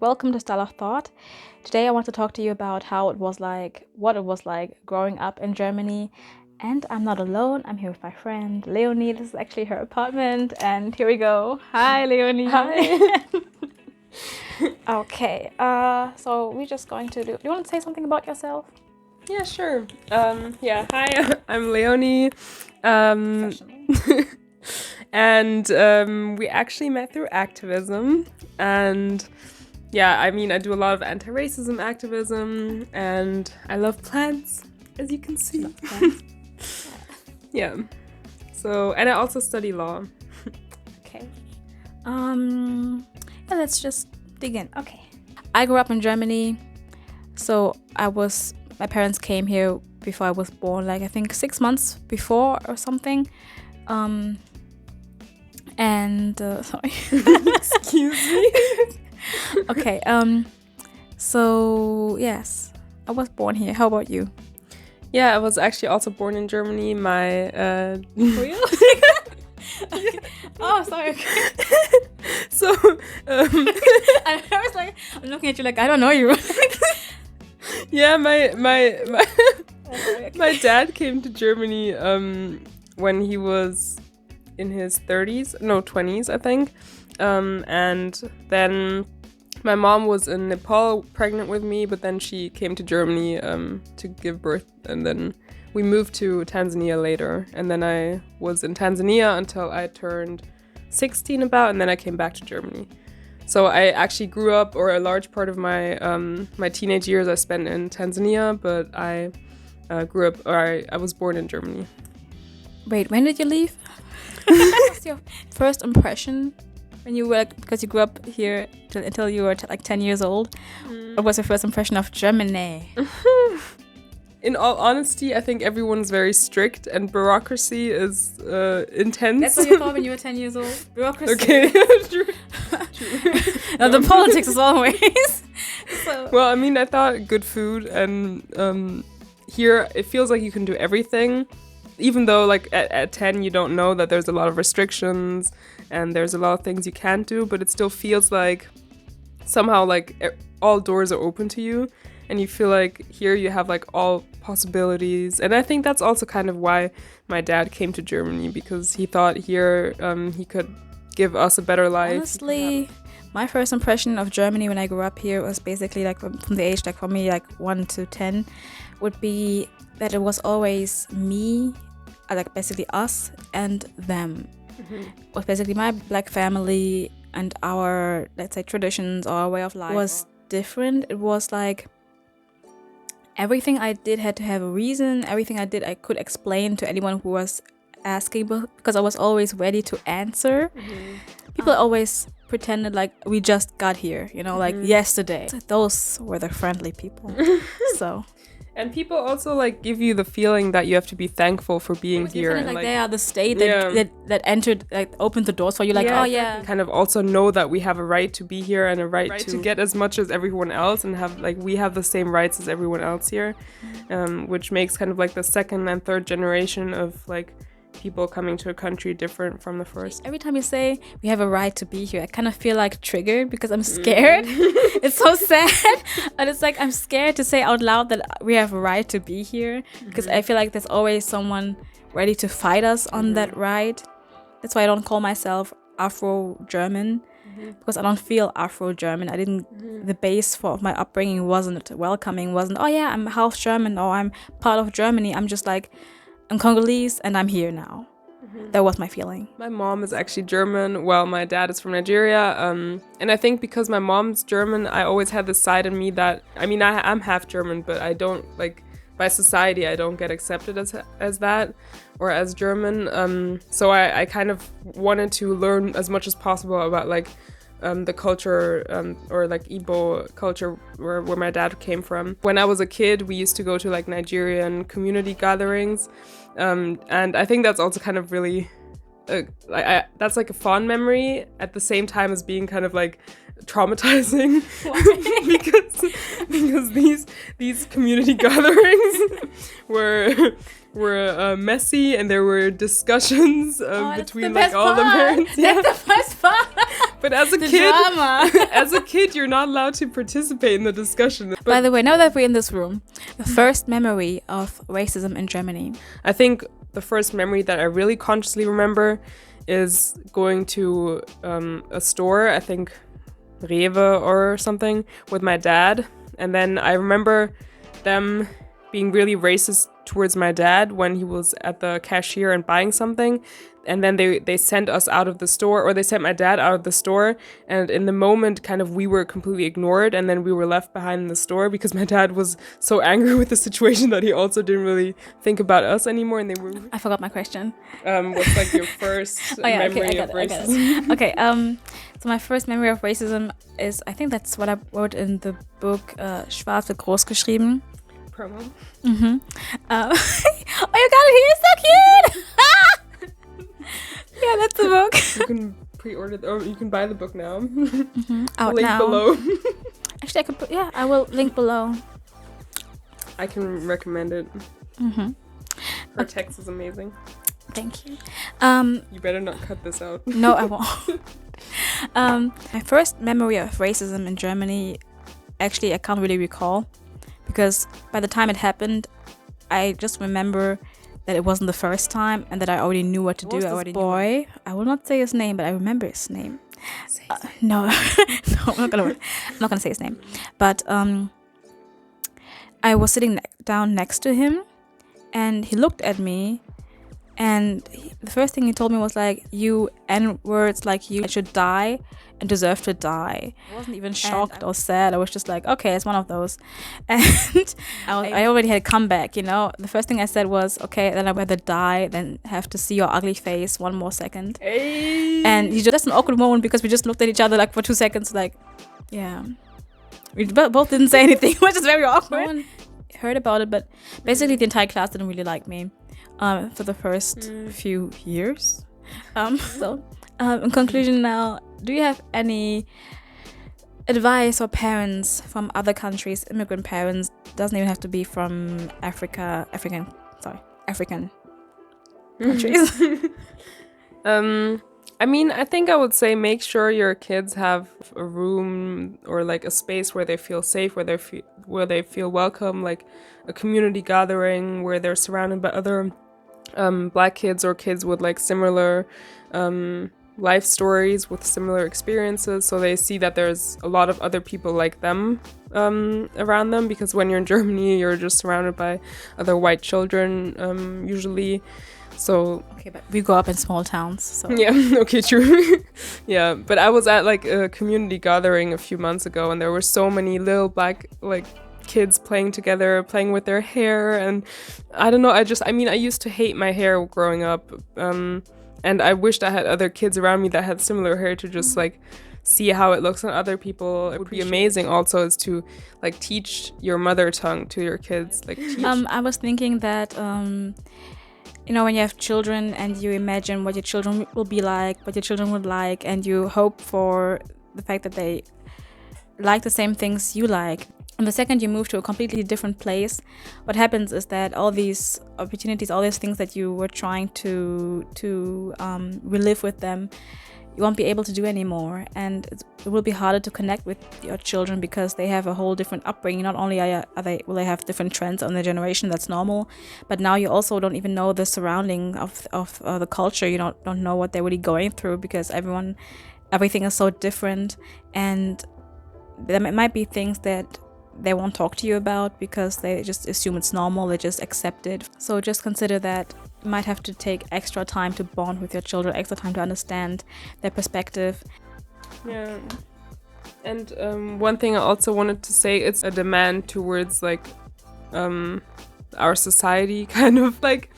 welcome to Style of Thought. Today I want to talk to you about what it was like growing up in Germany. And I'm not alone, I'm here with my friend Leonie. This is actually her apartment, and here we go. Hi, Leonie. Hi. Okay, so we're just going to do you want to say something about yourself? Yeah, sure. Hi, I'm Leonie. And we actually met through activism. And yeah, I mean, I do a lot of anti-racism activism, and I love plants, as you can see. Yeah. So, and I also study law. Okay. Let's just dig in. Okay. I grew up in Germany, so my parents came here before I was born, like I think 6 months before or something. Sorry. Excuse me. Okay. So yes, I was born here. How about you? Yeah, I was actually also born in Germany. Real? Oh, sorry. Okay. So, I was like, I'm looking at you like I don't know you. yeah, my dad came to Germany when he was in his 20s, I think. And then my mom was in Nepal pregnant with me, but then she came to Germany to give birth, and then we moved to Tanzania later. And then I was in Tanzania until I turned 16 and then I came back to Germany. So I actually grew up, or a large part of my my teenage years I spent in Tanzania, but I I was born in Germany. Wait, when did you leave? What was your first impression when you were, because you grew up here until you were like 10 years old? What was your first impression of Germany? In all honesty, I think everyone's very strict and bureaucracy is intense. That's what you thought when you were 10 years old? Bureaucracy. Okay, true. No, the politics is always. So. Well, I mean, I thought good food, and here it feels like you can do everything. Even though like at 10 you don't know that there's a lot of restrictions and there's a lot of things you can't do, but it still feels like somehow like all doors are open to you, and you feel like here you have like all possibilities. And I think that's also kind of why my dad came to Germany, because he thought here he could give us a better life. Honestly, my first impression of Germany when I grew up here was basically like from the age like for me like 1 to 10 would be that it was always me, like basically us and them. It was basically my black family, and our, let's say, traditions or our way of life was different. It was like everything I did had to have a reason. Everything I did I could explain to anyone who was asking, because I was always ready to answer. People always pretended like we just got here, like yesterday. Those were the friendly people. So. And people also like give you the feeling that you have to be thankful for being here. And like they are the state that entered, like opened the doors for you. Like, oh yeah. Kind of also know that we have a right to be here and a right to get as much as everyone else, and we have the same rights as everyone else here, which makes kind of like the second and third generation of like people coming to a country different from the first. Every time you say we have a right to be here, I kind of feel like triggered because I'm scared. It's so sad, but it's like I'm scared to say out loud that we have a right to be here, because I feel like there's always someone ready to fight us on that right. That's why I don't call myself Afro-German, because I don't feel Afro-German. I didn't. The base for my upbringing wasn't welcoming. Wasn't, oh yeah, I'm half German or I'm part of Germany. I'm just like, I'm Congolese and I'm here now. That was my feeling. My mom is actually German, while my dad is from Nigeria. And I think because my mom's German, I always had this side in me that, I mean, I'm half German, but I don't, like, by society, I don't get accepted as that or as German. So I kind of wanted to learn as much as possible about, like, the culture or like Igbo culture where my dad came from. When I was a kid, we used to go to like Nigerian community gatherings, and I think that's also kind of really that's like a fond memory at the same time as being kind of like traumatizing. because these community gatherings were messy, and there were discussions between like all the parents. That's the first part. But as a The kid, drama. as a kid, you're not allowed to participate in the discussion. But By the way, now that we're in this room, the first memory of racism in Germany. I think the first memory that I really consciously remember is going to a store, I think Rewe or something, with my dad. And then I remember them being really racist towards my dad when he was at the cashier and buying something. And then they sent us out of the store, or they sent my dad out of the store. And in the moment, kind of, we were completely ignored. And then we were left behind in the store because my dad was so angry with the situation that he also didn't really think about us anymore. And they were... I forgot my question. What's like your first memory of racism? Okay, so my first memory of racism is, I think that's what I wrote in the book Schwarz wird groß geschrieben. Promo. Mm-hmm. Oh, you got it here, so cute! Yeah, that's the book. You can pre-order, or you can buy the book now. Mm-hmm. Out Link now. below. Actually, I could put, I will link below. I can recommend it. Mm-hmm. Her text is amazing. Thank you. You better not cut this out. No, I won't. My first memory of racism in Germany, actually, I can't really recall, because by the time it happened, I just remember that it wasn't the first time and that I already knew what to do. I already boy. I will not say his name, but I remember his name. No, no, I'm not gonna say his name. But I was sitting down next to him, and he looked at me, and the first thing he told me was like, "You N-words, like you should die and deserve to die." I wasn't even shocked or sad. I was just like, okay, it's one of those. And I already had a comeback, you know. The first thing I said was, okay, then I'd rather die than have to see your ugly face one more second. Hey. And it's just an awkward moment because we just looked at each other like for 2 seconds, like, yeah. We both didn't say anything, which is very awkward. No one heard about it, but basically the entire class didn't really like me for the first few years. In conclusion now, do you have any advice or parents from other countries, immigrant parents, doesn't even have to be from African countries? I mean, I think I would say make sure your kids have a room or like a space where they feel safe, where they feel welcome, like a community gathering where they're surrounded by other Black kids or kids with like similar life stories with similar experiences, so they see that there's a lot of other people like them around them, because when you're in Germany you're just surrounded by other white children usually. So okay, but we grew up in small towns, so yeah. Okay, true. Yeah, but I was at like a community gathering a few months ago, and there were so many little Black like kids playing together, playing with their hair, and I don't know, I used to hate my hair growing up, and I wished I had other kids around me that had similar hair to just like see how it looks on other people. It would be amazing also is to like teach your mother tongue to your kids. Like I was thinking that you know, when you have children and you imagine what your children will be like, what your children would like, and you hope for the fact that they like the same things you like. And the second you move to a completely different place, what happens is that all these opportunities, all these things that you were trying to relive with them, you won't be able to do anymore. And it will be harder to connect with your children because they have a whole different upbringing. Not only will they have different trends on their generation, that's normal, but now you also don't even know the surrounding of the culture. You don't know what they're really going through because everything is so different, and there might be things that they won't talk to you about because they just assume it's normal, they just accept it. So just consider that you might have to take extra time to bond with your children, extra time to understand their perspective. Yeah. And one thing I also wanted to say, it's a demand towards like our society, kind of like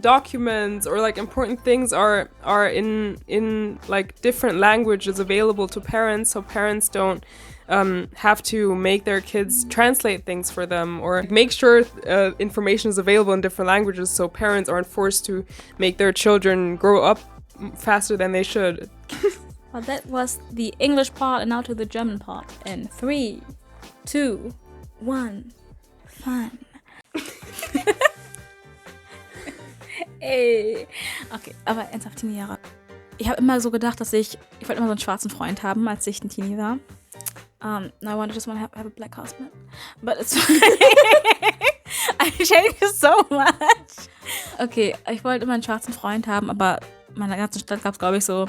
documents or like important things are in like different languages available to parents, so parents don't have to make their kids translate things for them, or make sure information is available in different languages so parents aren't forced to make their children grow up faster than they should. Well, that was the English part, and now to the German part. In 3, 2, 1, fun. Ey. Okay, aber ernsthaft, Teenie Jahre. ich habe immer so gedacht, dass ich wollte immer so einen schwarzen Freund haben, als ich ein Teenie war. Now I just want to have a black husband. But it's I hate you so much. Okay, ich wollte immer einen schwarzen Freund haben, aber in meiner ganzen Stadt gab es, glaube ich, so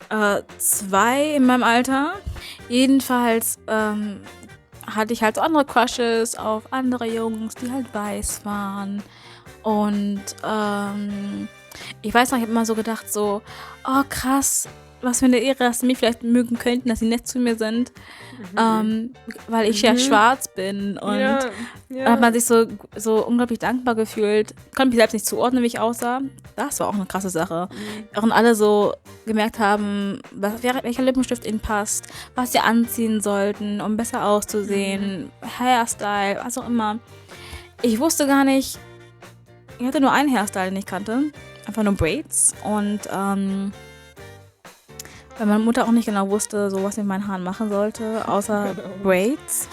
2 in meinem Alter. Jedenfalls hatte ich halt so andere Crushes auf andere Jungs, die halt weiß waren. Und ich weiß noch, ich habe immer so gedacht, so, oh krass, was für eine Ehre, dass sie mich vielleicht mögen könnten, dass sie nett zu mir sind, weil ich ja schwarz bin. Und da hat man sich so unglaublich dankbar gefühlt. Konnte mich selbst nicht zuordnen, wie ich aussah. Das war auch eine krasse Sache. Und alle so gemerkt haben, welcher Lippenstift ihnen passt, was sie anziehen sollten, um besser auszusehen, Hairstyle, was auch immer. Ich wusste gar nicht, ich hatte nur einen Hairstyle, den ich kannte. Einfach nur Braids. Und weil meine Mutter auch nicht genau wusste, so was ich mit meinen Haaren machen sollte, außer Braids.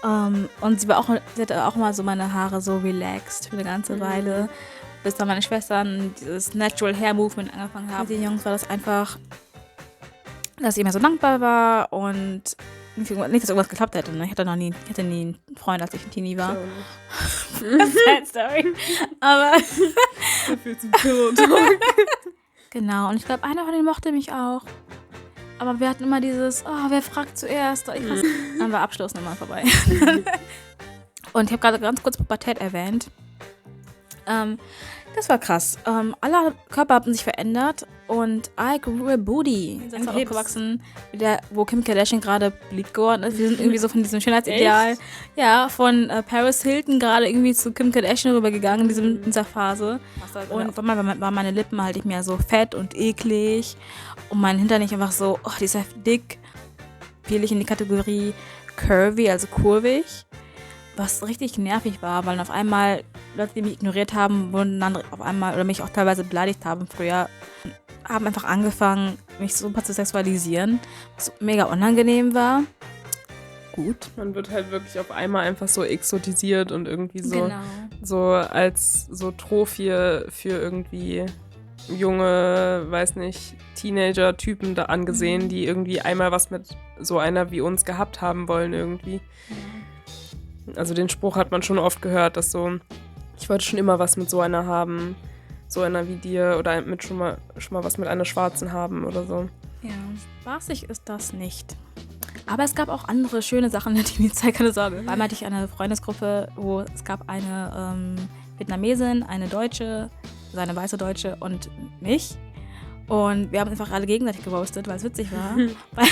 Und sie hatte auch mal so meine Haare so relaxed für eine ganze Weile, bis dann meine Schwestern dieses Natural Hair Movement angefangen haben. Mit den Jungs war das einfach, dass ich immer so dankbar war und nicht, dass irgendwas geklappt hätte. Ne? Ich hatte nie einen Freund, als ich ein Teenie war. Sad story. Aber dafür zum Pillow Talk. Genau, und ich glaube, einer von denen mochte mich auch. Aber wir hatten immer dieses, oh, wer fragt zuerst? Dann war Abschluss nochmal vorbei. Und ich habe gerade ganz kurz Pubertät erwähnt. Das war krass. Alle Körper haben sich verändert und I grew a booty. Ich bin aufgewachsen, wo Kim Kardashian gerade beliebt geworden ist. Wir sind irgendwie so von diesem Schönheitsideal, ja, von Paris Hilton gerade irgendwie zu Kim Kardashian rübergegangen in dieser Phase. Und auf einmal waren meine Lippen halt nicht mehr so fett und eklig und mein Hintern nicht einfach so, oh, die ist ja dick. Fiel ich in die Kategorie curvy, also kurvig. Was richtig nervig war, weil auf einmal Leute, die mich ignoriert haben, wurden dann auf einmal, oder mich auch teilweise beleidigt haben früher, haben einfach angefangen, mich super zu sexualisieren, was mega unangenehm war. Gut. Man wird halt wirklich auf einmal einfach so exotisiert und irgendwie so, genau. So als so Trophäe für irgendwie junge, weiß nicht, Teenager-Typen da angesehen, die irgendwie einmal was mit so einer wie uns gehabt haben wollen irgendwie. Also den Spruch hat man schon oft gehört, dass so, ich wollte schon immer was mit so einer haben, so einer wie dir oder mit schon mal was mit einer Schwarzen haben oder so. Ja, spaßig ist das nicht. Aber es gab auch andere schöne Sachen in der Teenie-Zeit, keine Sorge. Einmal hatte ich eine Freundesgruppe, wo es gab eine Vietnamesin, eine Deutsche, also eine weiße Deutsche und mich. Und wir haben einfach alle gegenseitig geroastet, weil es witzig war. Weil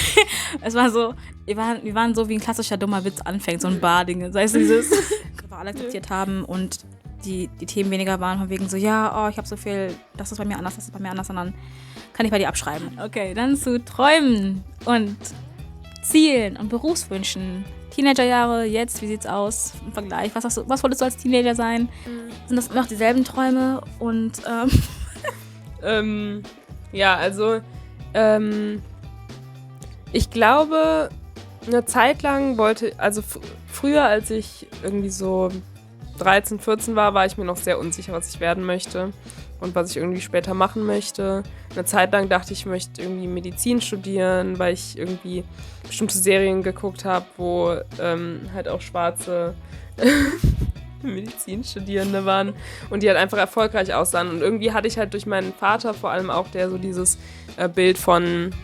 es war so, wir waren so wie ein klassischer dummer Witz anfängt, so ein Barding. Das heißt, dieses, wir alle akzeptiert haben und die Themen weniger waren, von wegen so, ja, oh, ich habe so viel, das ist bei mir anders, das ist bei mir anders, und dann kann ich bei dir abschreiben. Okay, dann zu Träumen und Zielen und Berufswünschen. Teenagerjahre, jetzt, wie sieht's aus im Vergleich? Was wolltest du als Teenager sein? Sind das immer noch dieselben Träume? Und, ja, also, ich glaube, eine Zeit lang früher, als ich irgendwie so 13, 14 war ich mir noch sehr unsicher, was ich werden möchte und was ich irgendwie später machen möchte. Eine Zeit lang dachte ich, ich möchte irgendwie Medizin studieren, weil ich irgendwie bestimmte Serien geguckt habe, wo halt auch schwarze Medizinstudierende waren und die halt einfach erfolgreich aussahen. Und irgendwie hatte ich halt durch meinen Vater vor allem auch, der so dieses Bild von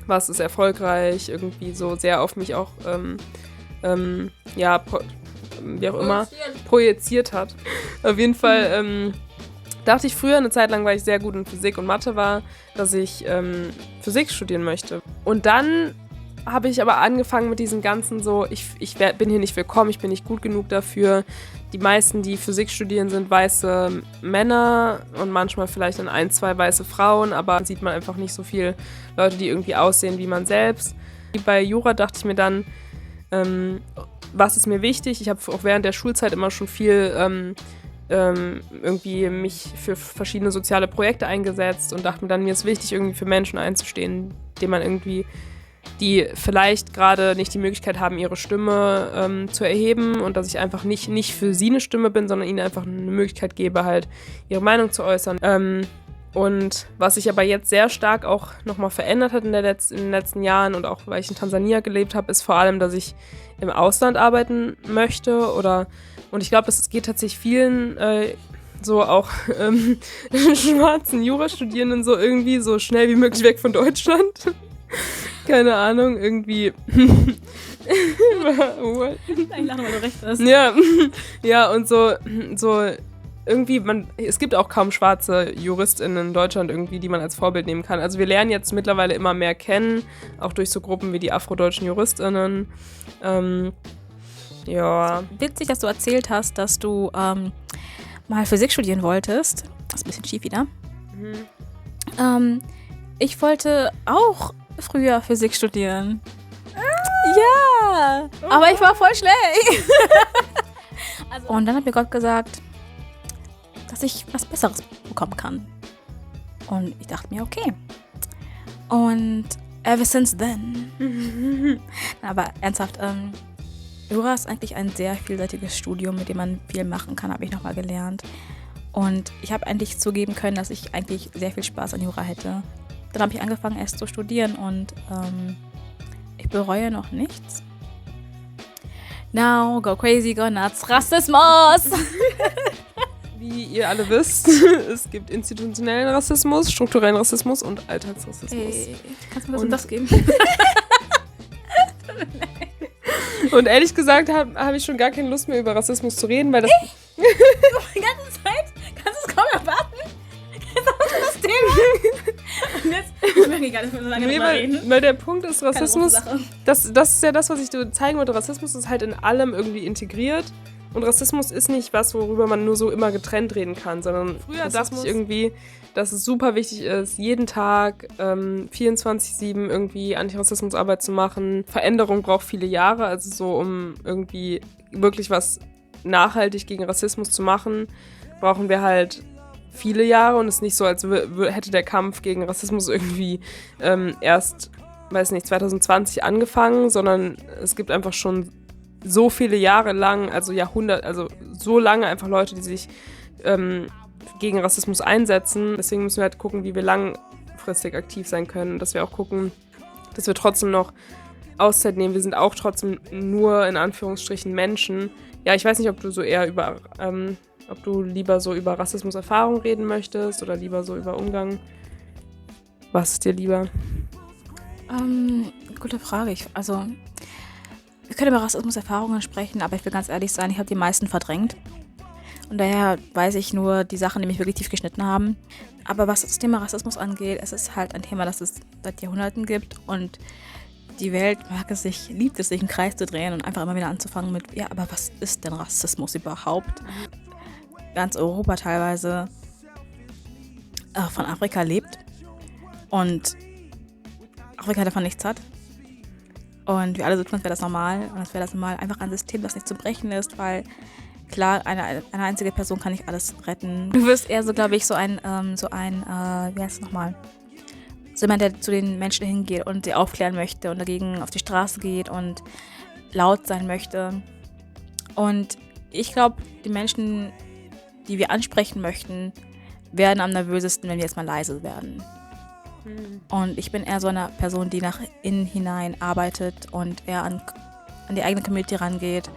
was ist erfolgreich, irgendwie so sehr auf mich auch wie auch immer, projiziert hat. Auf jeden Fall dachte ich früher, eine Zeit lang, weil ich sehr gut in Physik und Mathe war, dass ich Physik studieren möchte. Und dann habe ich aber angefangen mit diesem ganzen so, ich bin hier nicht willkommen, ich bin nicht gut genug dafür. Die meisten, die Physik studieren, sind weiße Männer und manchmal vielleicht dann 1, 2 weiße Frauen, aber dann sieht man einfach nicht so viele Leute, die irgendwie aussehen wie man selbst. Bei Jura dachte ich mir dann, was ist mir wichtig? Ich habe auch während der Schulzeit immer schon viel irgendwie mich für verschiedene soziale Projekte eingesetzt und dachte mir dann, mir ist wichtig, irgendwie für Menschen einzustehen, denen man irgendwie, die vielleicht gerade nicht die Möglichkeit haben, ihre Stimme zu erheben und dass ich einfach nicht für sie eine Stimme bin, sondern ihnen einfach eine Möglichkeit gebe, halt ihre Meinung zu äußern. Und was sich aber jetzt sehr stark auch nochmal verändert hat in den letzten Jahren und auch weil ich in Tansania gelebt habe, ist vor allem, dass ich im Ausland arbeiten möchte und ich glaube, das geht tatsächlich vielen so auch schwarzen Jurastudierenden so irgendwie so schnell wie möglich weg von Deutschland. Keine Ahnung, irgendwie. Ich lache, weil du recht hast. Ja, und so irgendwie, es gibt auch kaum schwarze JuristInnen in Deutschland irgendwie, die man als Vorbild nehmen kann. Also wir lernen jetzt mittlerweile immer mehr kennen, auch durch so Gruppen wie die afrodeutschen JuristInnen. Ja. Witzig, dass du erzählt hast, dass du mal Physik studieren wolltest. Das ist ein bisschen schief wieder. Ich wollte auch früher Physik studieren. Ja, aber ich war voll schlecht. Und dann hat mir Gott gesagt, dass ich was Besseres bekommen kann. Und ich dachte mir, okay. Und ever since then. Aber ernsthaft, Jura ist eigentlich ein sehr vielseitiges Studium, mit dem man viel machen kann, habe ich nochmal gelernt. Und ich habe eigentlich zugeben können, dass ich eigentlich sehr viel Spaß an Jura hätte. Dann habe ich angefangen, erst zu studieren und ich bereue noch nichts. Now, go crazy, go nuts, Rassismus! Wie ihr alle wisst, es gibt institutionellen Rassismus, strukturellen Rassismus und Alltagsrassismus. Hey, kannst du mir das geben? Und ehrlich gesagt hab ich schon gar keine Lust mehr über Rassismus zu reden, weil das... Die ganze Zeit? Kannst du es kaum erwarten? Jetzt hast du das Thema. Und jetzt ist mir egal, dass wir so lange drüber reden. Weil der Punkt ist, Rassismus, das ist ja das, was ich dir zeigen wollte. Rassismus ist halt in allem irgendwie integriert. Und Rassismus ist nicht was, worüber man nur so immer getrennt reden kann, sondern früher dachte ich irgendwie, dass es super wichtig ist, jeden Tag 24/7 irgendwie Antirassismusarbeit zu machen. Veränderung braucht viele Jahre, also so um irgendwie wirklich was nachhaltig gegen Rassismus zu machen, brauchen wir halt viele Jahre und es ist nicht so, als hätte der Kampf gegen Rassismus irgendwie erst, weiß nicht, 2020 angefangen, sondern es gibt einfach schon so viele Jahre lang, also Jahrhunderte, also so lange einfach Leute, die sich gegen Rassismus einsetzen. Deswegen müssen wir halt gucken, wie wir langfristig aktiv sein können. Dass wir auch gucken, dass wir trotzdem noch Auszeit nehmen. Wir sind auch trotzdem nur in Anführungsstrichen Menschen. Ja, ich weiß nicht, ob du lieber so über Rassismus-Erfahrungen reden möchtest oder lieber so über Umgang. Was ist dir lieber? Gute Frage. Wir können über Rassismus-Erfahrungen sprechen, aber ich will ganz ehrlich sein, ich habe die meisten verdrängt. Und daher weiß ich nur die Sachen, die mich wirklich tief geschnitten haben. Aber was das Thema Rassismus angeht, es ist halt ein Thema, das es seit Jahrhunderten gibt. Und die Welt liebt es, sich im Kreis zu drehen und einfach immer wieder anzufangen mit, ja, aber was ist denn Rassismus überhaupt? Ganz Europa teilweise von Afrika lebt und Afrika davon nichts hat. Und wir alle so tun, als wäre das normal. Und als wäre das normal einfach ein System, das nicht zu brechen ist, weil klar, eine einzige Person kann nicht alles retten. Du wirst eher so, glaube ich, wie heißt es nochmal? So jemand, der zu den Menschen hingeht und sie aufklären möchte und dagegen auf die Straße geht und laut sein möchte. Und ich glaube, die Menschen, die wir ansprechen möchten, werden am nervösesten, wenn wir jetzt mal leise werden. Und ich bin eher so eine Person, die nach innen hinein arbeitet und eher an die eigene Community rangeht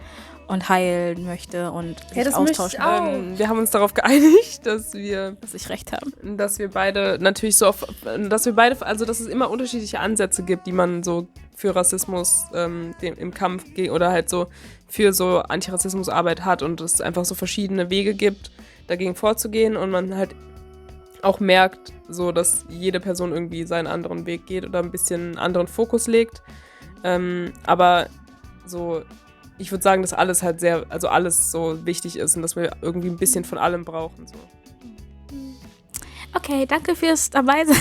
und heilen möchte und sich austauschen. Wir haben uns darauf geeinigt, dass ich recht habe. Dass wir beide natürlich also dass es immer unterschiedliche Ansätze gibt, die man so für Rassismus im Kampf oder halt so für so Antirassismusarbeit hat und es einfach so verschiedene Wege gibt, dagegen vorzugehen und man halt auch merkt, so dass jede Person irgendwie seinen anderen Weg geht oder ein bisschen einen anderen Fokus legt. Aber so, ich würde sagen, dass alles halt alles so wichtig ist und dass wir irgendwie ein bisschen von allem brauchen. So. Okay, danke fürs dabei sein.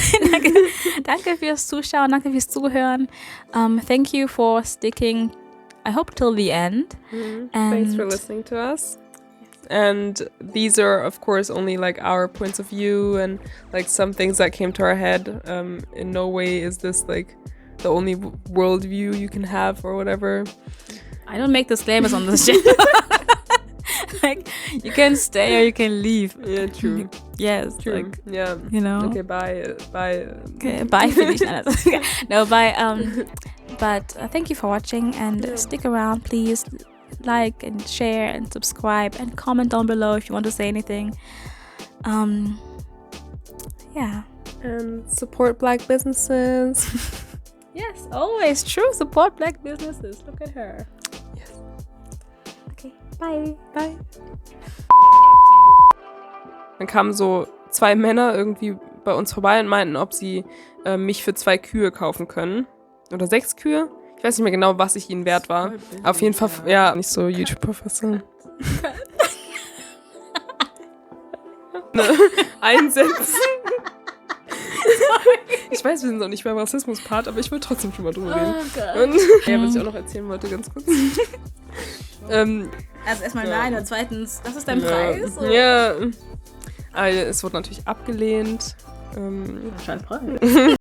Danke fürs Zuschauen, danke fürs Zuhören. Thank you for sticking, I hope, till the end. Thanks for listening to us. And these are, of course, only like our points of view and like some things that came to our head. In no way is this like the only worldview you can have or whatever. I don't make disclaimers on this channel. Like, you can stay or you can leave. Yeah, true. Yes, True. like, Yeah. you know. Okay, bye. Okay, bye, finish. No, bye. But thank you for watching, and stick around, please. Like and share and subscribe and comment down below if you want to say anything. Yeah. And support Black businesses. Yes, always true. Support Black businesses. Look at her. Yes. Okay, bye. Bye. Dann kamen so 2 Männer irgendwie bei uns vorbei und meinten, ob sie mich für 2 Kühe kaufen können. Oder 6 Kühe. Ich weiß nicht mehr genau, was ich ihnen wert war. Auf jeden Fall, ja, nicht so YouTube-Professor. Einsetzen. Ich weiß, wir sind noch nicht beim Rassismus-Part, aber ich will trotzdem schon mal drüber reden. Und, ja, was ich auch noch erzählen wollte, ganz kurz. Also erstmal nein und zweitens, das ist dein Preis? Oder? Ja. Aber es wurde natürlich abgelehnt. Scheint Preis.